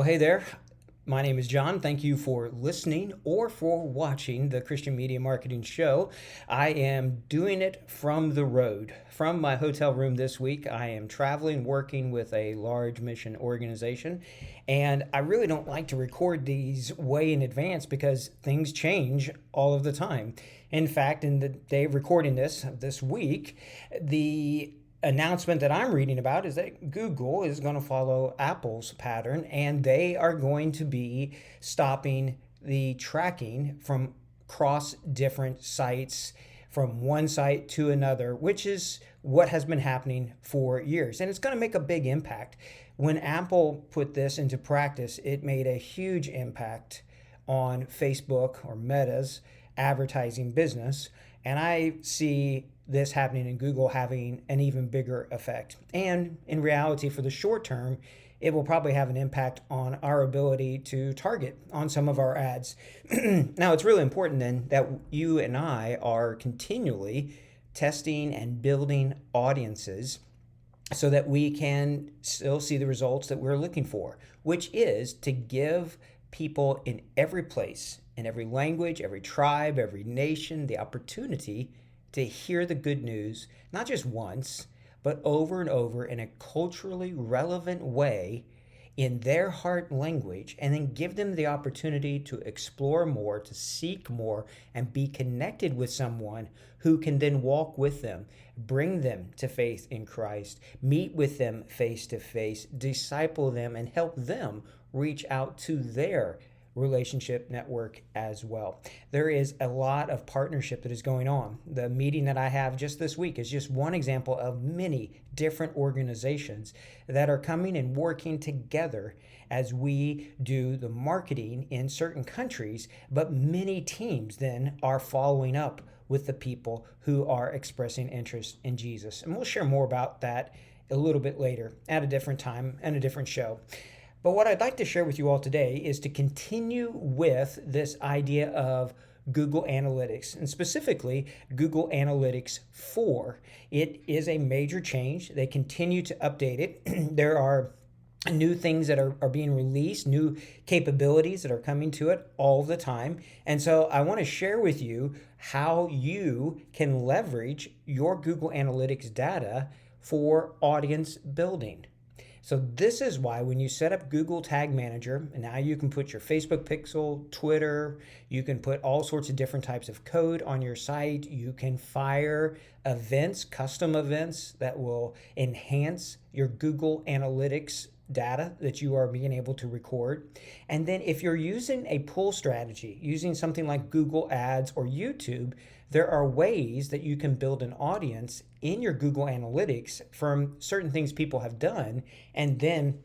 Hey there. My name is John. Thank you for listening or for watching the Christian Media Marketing Show. I am doing it from the road, from my hotel room this week. I am traveling, working with a large mission organization, and I really don't like to record these way in advance because things change all of the time. In fact, in the day of recording this week, the announcement that I'm reading about is that Google is going to follow Apple's pattern and they are going to be stopping the tracking from cross different sites from one site to another, which is what has been happening for years. And it's going to make a big impact. When Apple put this into practice, it made a huge impact on Facebook or Meta's advertising business. And I see this happening in Google having an even bigger effect. And in reality, for the short term, it will probably have an impact on our ability to target on some of our ads. Now, it's really important then that you and I are continually testing and building audiences so that we can still see the results that we're looking for, which is to give people in every place, in every language, every tribe, every nation, the opportunity to hear the good news, not just once, but over and over in a culturally relevant way in their heart language, and then give them the opportunity to explore more, to seek more, and be connected with someone who can then walk with them, bring them to faith in Christ, meet with them face to face, disciple them, and help them reach out to their relationship network as well. There is a lot of partnership that is going on. The meeting that I have just this week is just one example of many different organizations that are coming and working together as we do the marketing in certain countries, but many teams then are following up with the people who are expressing interest in Jesus. And we'll share more about that a little bit later at a different time and a different show. But what I'd like to share with you all today is to continue with this idea of Google Analytics, and specifically Google Analytics 4. It is a major change. They continue to update it. There are new things that are being released, new capabilities that are coming to it all the time. And so I want to share with you how you can leverage your Google Analytics data for audience building. So this is why when you set up Google Tag Manager, and now you can put your Facebook pixel, Twitter, you can put all sorts of different types of code on your site. You can fire events, custom events that will enhance your Google Analytics data that you are being able to record. And then if you're using a pull strategy, using something like Google Ads or YouTube, there are ways that you can build an audience in your Google Analytics from certain things people have done and then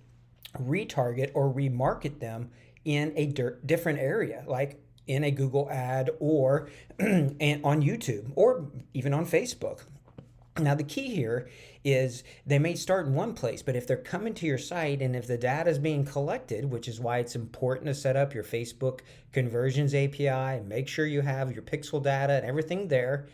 retarget or remarket them in a different area, like in a Google ad or and on YouTube or even on Facebook. Now, the key here is they may start in one place, but if they're coming to your site and if the data is being collected, which is why it's important to set up your Facebook conversions API and make sure you have your pixel data and everything there,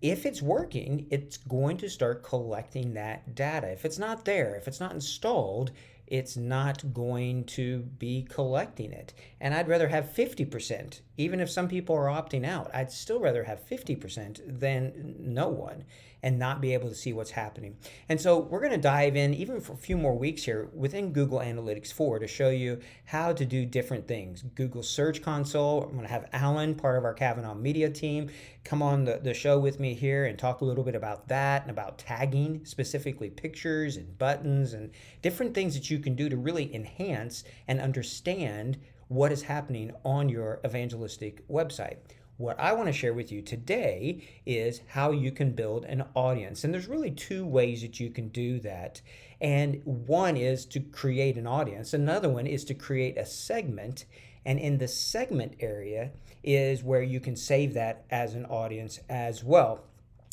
if it's working, it's going to start collecting that data. If it's not there, if it's not installed, it's not going to be collecting it. And I'd rather have 50%. Even if some people are opting out, I'd still rather have 50% than no one and not be able to see what's happening. And so we're going to dive in even for a few more weeks here within Google Analytics 4 to show you how to do different things. Google Search Console, I'm going to have Alan, part of our Kavanaugh Media team, come on the show with me here and talk a little bit about that and about tagging, specifically pictures and buttons and different things that you can do to really enhance and understand what is happening on your evangelistic website. What I want to share with you today is how you can build an audience. And there's really two ways that you can do that. And one is to create an audience. Another one is to create a segment. And in the segment area is where you can save that as an audience as well.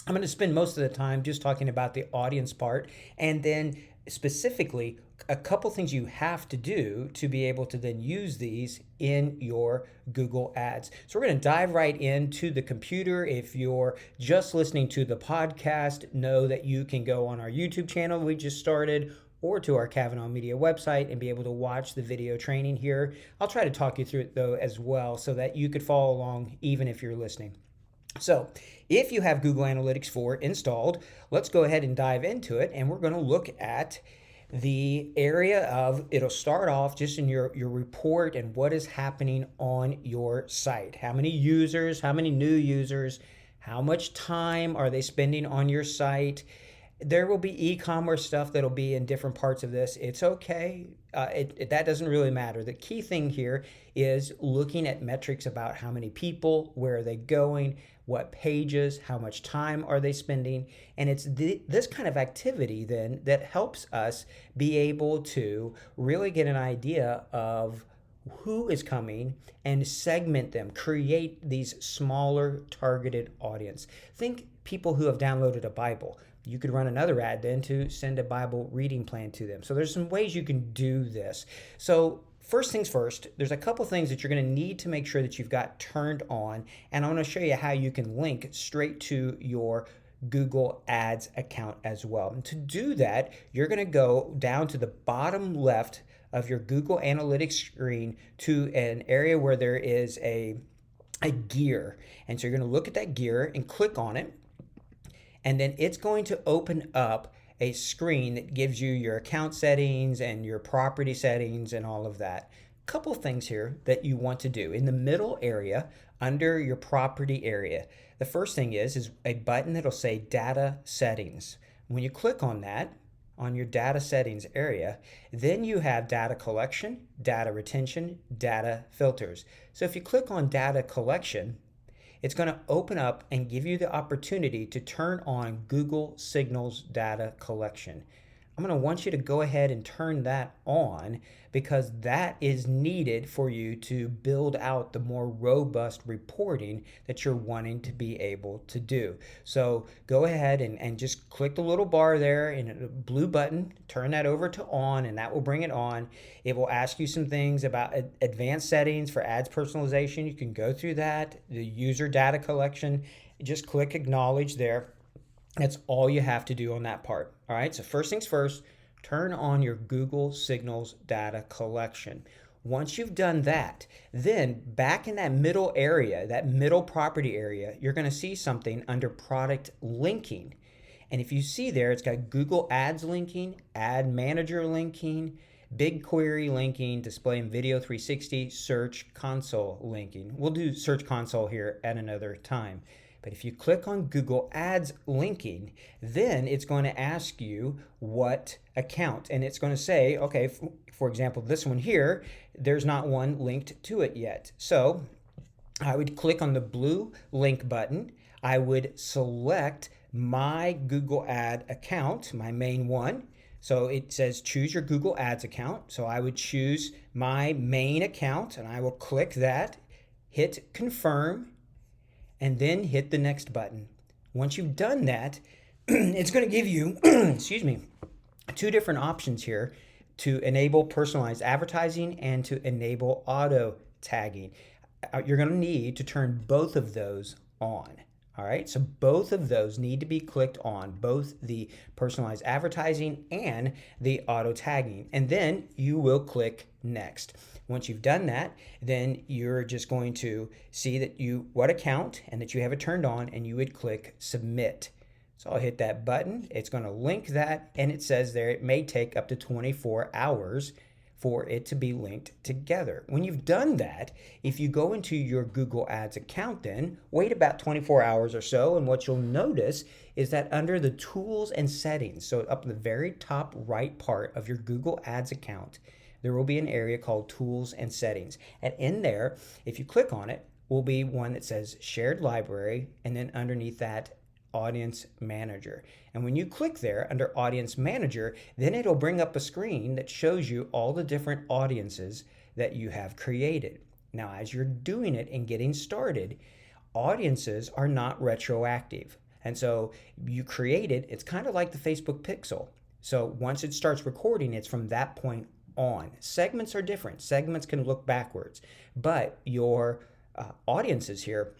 I'm going to spend most of the time just talking about the audience part and then specifically a couple things you have to do to be able to then use these in your Google Ads. So we're going to dive right into the computer. If you're just listening to the podcast, know that you can go on our YouTube channel we just started, or to our Kavanaugh Media website and be able to watch the video training here. I'll try to talk you through it though as well so that you could follow along even if you're listening. So if you have Google Analytics 4 installed, let's go ahead and dive into it, and we're going to look at the area of, it'll start off just in your report and what is happening on your site. How many users, how many new users, how much time are they spending on your site? There will be e-commerce stuff that'll be in different parts of this. It's okay. That doesn't really matter. The key thing here is looking at metrics about how many people, where are they going, what pages, how much time are they spending. And it's this kind of activity then that helps us be able to really get an idea of who is coming and segment them, create these smaller targeted audience. Think people who have downloaded a Bible. You could run another ad then to send a Bible reading plan to them. So there's some ways you can do this. So first things first, there's a couple things that you're going to need to make sure that you've got turned on. And I want to show you how you can link straight to your Google Ads account as well. And to do that, you're going to go down to the bottom left of your Google Analytics screen to an area where there is a gear. And so you're going to look at that gear and click on it. And then it's going to open up a screen that gives you your account settings and your property settings and all of that. Couple things here that you want to do. In the middle area, under your property area, the first thing is a button that'll say Data Settings. When you click on that, on your data settings area, then you have data collection, data retention, data filters. So if you click on data collection, it's going to open up and give you the opportunity to turn on Google Signals data collection. I'm going to want you to go ahead and turn that on because that is needed for you to build out the more robust reporting that you're wanting to be able to do. So go ahead and just click the little bar there in a blue button, turn that over to on, and that will bring it on. It will ask you some things about advanced settings for ads personalization. You can go through that, the user data collection, just click acknowledge there. That's all you have to do on that part. All right, so first things first, turn on your Google Signals data collection. Once you've done that, then back in that middle area, that middle property area, you're going to see something under product linking. And if you see there, it's got Google Ads linking, Ad Manager linking, BigQuery linking, Display and Video 360, Search Console linking. We'll do Search Console here at another time. But if you click on Google Ads linking, then it's going to ask you what account. And it's going to say, okay, for example, this one here, there's not one linked to it yet. So I would click on the blue link button. I would select my Google Ad account, my main one. So it says choose your Google Ads account. So I would choose my main account and I will click that, hit confirm, and then hit the next button. Once you've done that, it's going to give you, excuse me, two different options here to enable personalized advertising and to enable auto tagging. You're going to need to turn both of those on. All right, so both of those need to be clicked on, both the personalized advertising and the auto tagging, and then you will click next. Once you've done that, then you're just going to see that what account and that you have it turned on, and you would click submit. So I'll hit that button. It's going to link that, and it says there it may take up to 24 hours for it to be linked together. When you've done that, if you go into your Google Ads account, then wait about 24 hours or so, and what you'll notice is that under the tools and settings, so up in the very top right part of your Google Ads account, there will be an area called tools and settings. And in there, if you click on it, will be one that says shared library, and then underneath that, Audience Manager. And when you click there under Audience Manager, then it'll bring up a screen that shows you all the different audiences that you have created. Now, as you're doing it and getting started, audiences are not retroactive. And so you create it, it's kind of like the Facebook Pixel. So once it starts recording, it's from that point on. Segments are different. Segments can look backwards, but your audiences here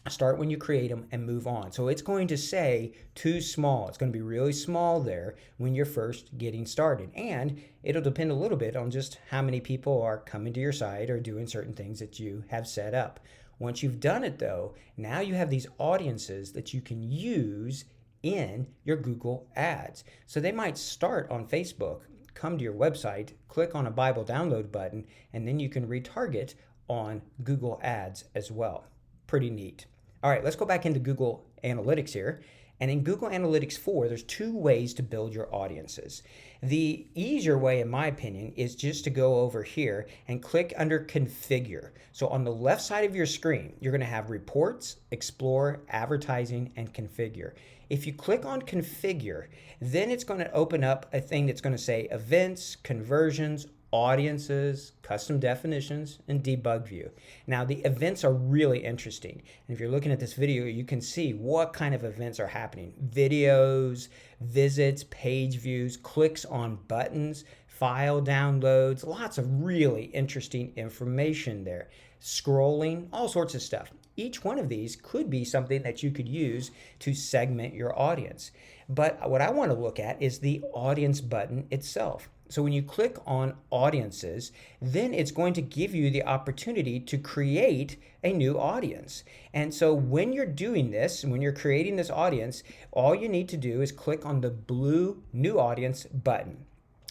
Start when you create them and move on. So it's going to say too small. It's going to be really small there when you're first getting started. And it'll depend a little bit on just how many people are coming to your site or doing certain things that you have set up. Once you've done it though, now you have these audiences that you can use in your Google Ads. So they might start on Facebook, come to your website, click on a Bible download button, and then you can retarget on Google Ads as well. Pretty neat. All right, let's go back into Google Analytics here. And in Google Analytics 4, there's two ways to build your audiences. The easier way, in my opinion, is just to go over here and click under Configure. So on the left side of your screen, you're going to have Reports, Explore, Advertising, and Configure. If you click on Configure, then it's going to open up a thing that's going to say Events, Conversions, Audiences, Custom Definitions, and Debug View. Now the events are really interesting. And if you're looking at this video, you can see what kind of events are happening. Videos, visits, page views, clicks on buttons, file downloads, lots of really interesting information there. Scrolling, all sorts of stuff. Each one of these could be something that you could use to segment your audience. But what I want to look at is the audience button itself. So when you click on audiences, then it's going to give you the opportunity to create a new audience. And so when you're doing this, when you're creating this audience, all you need to do is click on the blue new audience button.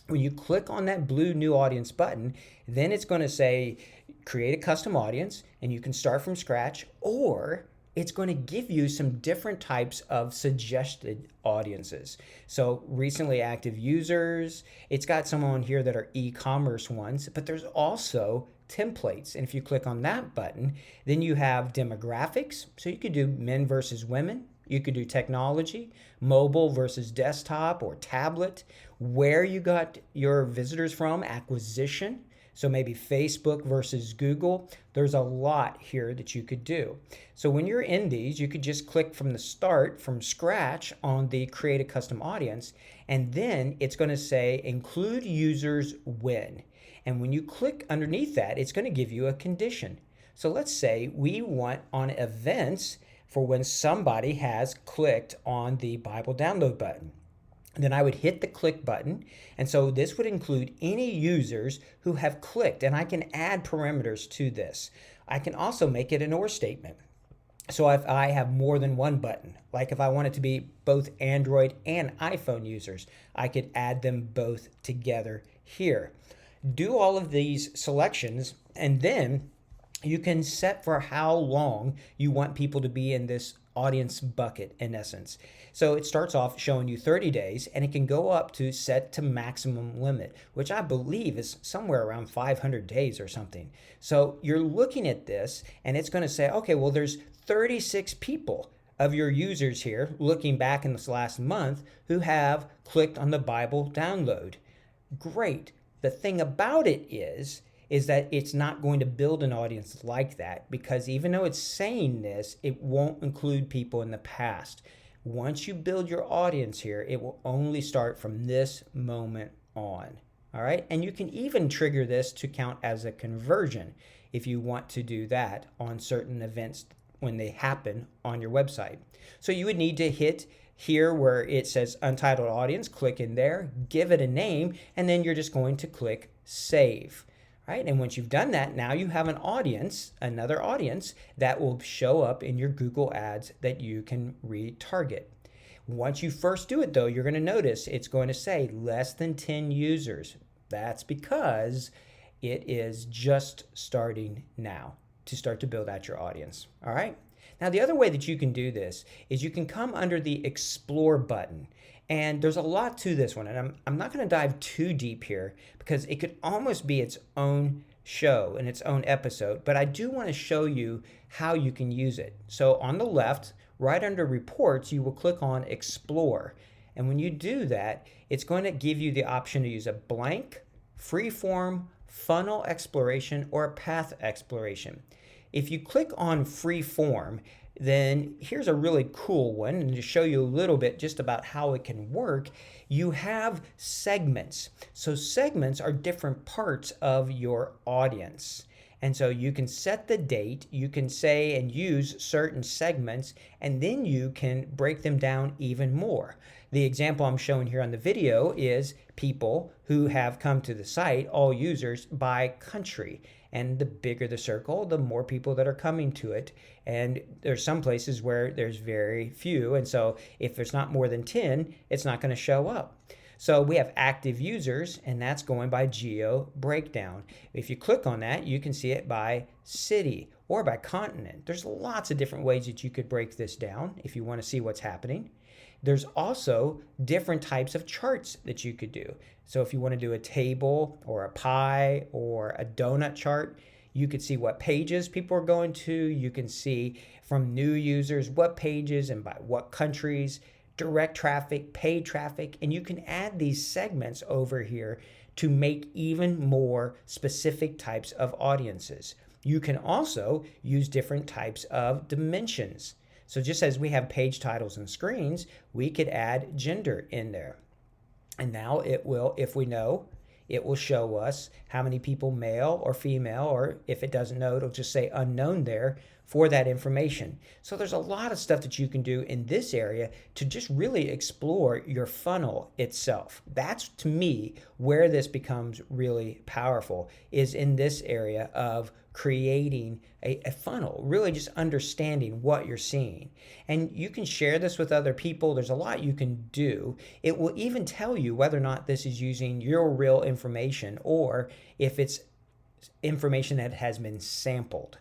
When you click on that blue new audience button, then it's going to say create a custom audience, and you can start from scratch, or it's going to give you some different types of suggested audiences. So recently active users, it's got some on here that are e-commerce ones, but there's also templates. And if you click on that button, then you have demographics. So you could do men versus women. You could do technology, mobile versus desktop or tablet, where you got your visitors from, acquisition. So maybe Facebook versus Google. There's a lot here that you could do. So when you're in these, you could just click from the start, from scratch, on the create a custom audience, and then it's going to say include users when. And when you click underneath that, it's going to give you a condition. So let's say we want on events for when somebody has clicked on the Bible download button. Then I would hit the click button. And so this would include any users who have clicked, and I can add parameters to this. I can also make it an or statement. So if I have more than one button, like if I want it to be both Android and iPhone users, I could add them both together here. Do all of these selections, and then you can set for how long you want people to be in this audience bucket, in essence. So it starts off showing you 30 days, and it can go up to set to maximum limit, which I believe is somewhere around 500 days or something. So you're looking at this, and it's going to say, okay, well, there's 36 people of your users here, looking back in this last month, who have clicked on the Bible download. Great. The thing about it is that it's not going to build an audience like that, because even though it's saying this, it won't include people in the past. Once you build your audience here, it will only start from this moment on. All right. And you can even trigger this to count as a conversion if you want to do that on certain events when they happen on your website. So you would need to hit here where it says untitled audience, click in there, give it a name, and then you're just going to click save. Right? And once you've done that, now you have an audience, another audience that will show up in your Google Ads that you can retarget. Once you first do it though, you're going to notice it's going to say less than 10 users. That's because it is just starting now to start to build out your audience. All right. Now, the other way that you can do this is you can come under the Explore button. And there's a lot to this one, and I'm not going to dive too deep here because it could almost be its own show and its own episode, but I do want to show you how you can use it. So on the left, right under Reports, you will click on Explore. And when you do that, it's going to give you the option to use a blank, freeform, funnel exploration, or a path exploration. If you click on freeform, then here's a really cool one, and to show you a little bit just about how it can work, you have segments. So segments are different parts of your audience. And so you can set the date, you can say and use certain segments, and then you can break them down even more. The example I'm showing here on the video is people who have come to the site, all users, by country. And the bigger the circle, the more people that are coming to it. And there's some places where there's very few. And so if there's not more than 10, it's not going to show up. So we have active users, and that's going by geo breakdown. If you click on that, you can see it by city or by continent. There's lots of different ways that you could break this down if you want to see what's happening. There's also different types of charts that you could do. So if you want to do a table or a pie or a donut chart, you could see what pages people are going to. You can see from new users what pages and by what countries, direct traffic, paid traffic, and you can add these segments over here to make even more specific types of audiences. You can also use different types of dimensions. So just as we have page titles and screens, we could add gender in there. And now it will, if we know, it will show us how many people, male or female, or if it doesn't know, it'll just say unknown there for that information. So there's a lot of stuff that you can do in this area to just really explore your funnel itself. That's, to me, where this becomes really powerful, is in this area of creating a funnel, really just understanding what you're seeing. And you can share this with other people. There's a lot you can do. It will even tell you whether or not this is using your real information or if it's information that has been sampled.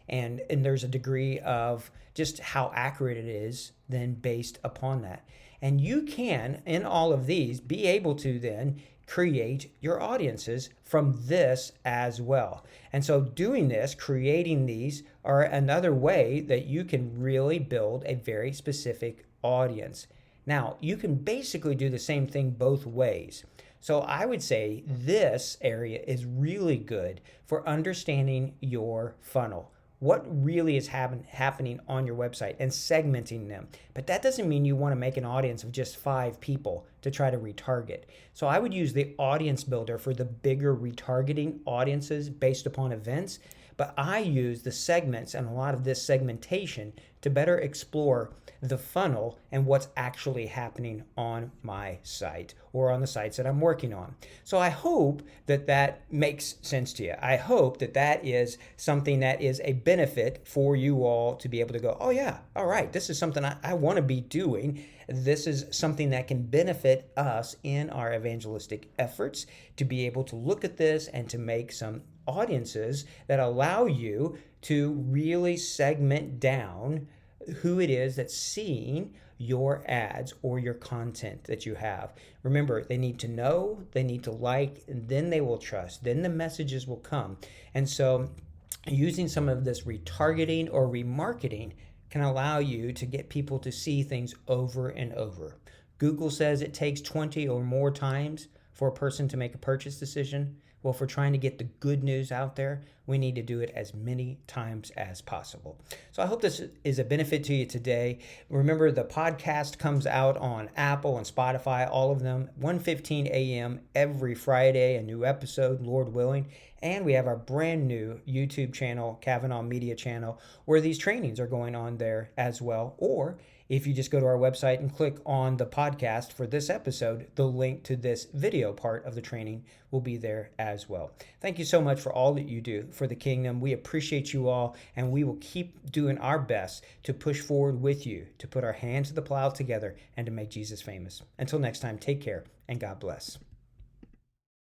And there's a degree of just how accurate it is then based upon that. And you can, in all of these, be able to then create your audiences from this as well. And so doing this, creating these, are another way that you can really build a very specific audience. Now, you can basically do the same thing both ways. So I would say this area is really good for understanding your funnel. What really is happening on your website and segmenting them. But that doesn't mean you want to make an audience of just 5 people to try to retarget. So I would use the audience builder for the bigger retargeting audiences based upon events. But I use the segments and a lot of this segmentation to better explore the funnel and what's actually happening on my site or on the sites that I'm working on. So I hope that that makes sense to you. I hope that that is something that is a benefit for you all to be able to go, oh yeah, all right, this is something I want to be doing. This is something that can benefit us in our evangelistic efforts, to be able to look at this and to make some audiences that allow you to really segment down who it is that's seeing your ads or your content that you have. Remember, they need to know, they need to like, and then they will trust. Then the messages will come. And so using some of this retargeting or remarketing can allow you to get people to see things over and over. Google says it takes 20 or more times for a person to make a purchase decision. Well, if we're trying to get the good news out there, we need to do it as many times as possible. So I hope this is a benefit to you today. Remember, the podcast comes out on Apple and Spotify, all of them, 1:15 a.m. every Friday, a new episode, Lord willing. And we have our brand new YouTube channel, Kavanaugh Media Channel, where these trainings are going on there as well. Or if you just go to our website and click on the podcast for this episode, the link to this video part of the training will be there as well. Thank you so much for all that you do for the kingdom. We appreciate you all, and we will keep doing our best to push forward with you, to put our hands to the plow together and to make Jesus famous. Until next time, take care and God bless.